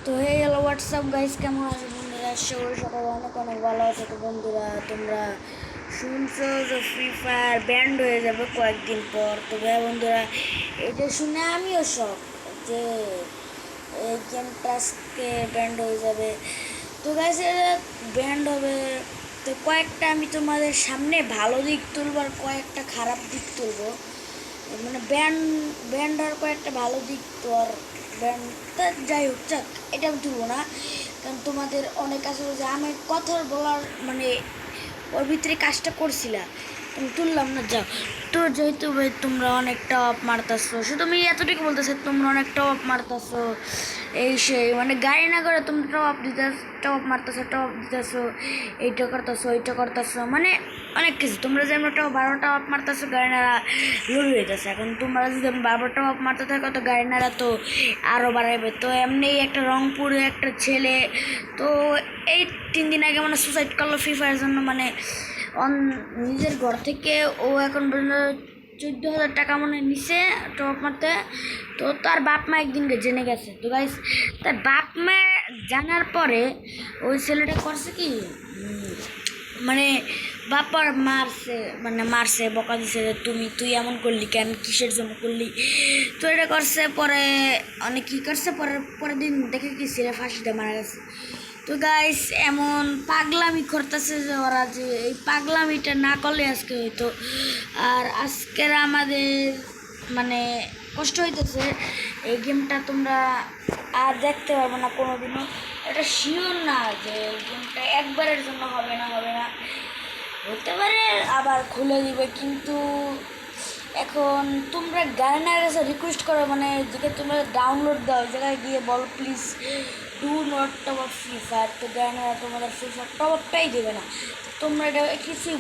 তো হে hello WhatsApp guys, কেমন আছো বন্ধুরা? সবাই অনেক অনেক ভালো আছে। তো বন্ধুরা, তোমরা শুনছো যে ফ্রি ফায়ার ব্যান্ড হয়ে যাবে কয়েকদিন পর। তো ভাই বন্ধুরা, এটা শুনে আমিও শখ যে এই গেমটা আজকে ব্যান্ড হয়ে যাবে। তো গাইস, এটা ব্যান্ড হবে তো কয়েকটা আমি তোমাদের সামনে ভালো দিক তুলবো আর কয়েকটা খারাপ দিক তুলবো। মানে ব্যান্ড আর কয়েকটা ভালো দিক তো আর ব্যান্ড তা যাই হোক, যাক এটা আমি তুলবো না, কারণ তোমাদের অনেক আছে যে আমি কথা বলার মানে ওর ভিতরে কাজটা করছিলাম, আমি তুললাম না। যাও, তো যেহেতু ভাই তোমরা অনেক টপ মারতাছো, শুধু আমি এতটুকু বলতেছি, তোমরা অনেক টপ মারতাছো এই সেই মানে গাড়ি না করে তোমরা টপ দিতেছো, এইটা করতেছো ওইটা করতেছো, মানে অনেক কিছু তোমরা যে আমরা 12টা মারতেছো, গাড়ি নাড়া লড়ি হইতেছে। এখন তোমরা যদি 12টা মারতে থাকো তো গাড়ি নাড়া তো আরও বাড়াবে। তো এমনি একটা রংপুরে একটা ছেলে তো এই 3 দিন আগে মানে সুসাইড করলো ফ্রি ফায়ারের জন্য, মানে নিজের ঘর থেকে ও এখন পর্যন্ত 14,000 টাকা মনে নিচে টপ মারতে। তো তার বাপ মা একদিনকে জেনে গেছে। তো গাইস, তার বাপ মা জানার পরে ওই ছেলেটা করছে কি, মানে বাপার মারছে বকা দিছে যে তুই এমন করলি কেন, কিসের জন্য করলি। তো এটা করছে, পরে অনেক কী করছে, পরের দিন দেখে কি ছেলে ফাঁসিতে মারা গেছে। তো গাইস, এমন পাগলামি করতেছে যে ওরা, যে এই পাগলামিটা না করলে আজকে হইতো। আর আজকের আমাদের মানে কষ্ট হইতেছে, এই গেমটা তোমরা আর দেখতে পারবো না কোনোদিনও। এটা শিওর না যে এই গেমটা একবারের জন্য হবে না, হতে পারে আবার খুলে দিবে। কিন্তু এখন তোমরা গানের কাছে রিকোয়েস্ট করো, মানে যেটা তোমরা ডাউনলোড দাও জায়গায় গিয়ে বলো please do not top up free fire. তো গানেরা তোমাদের ফ্রি ফায়ার টপ আপটাই দেবে না। তোমরা এটা কিছুই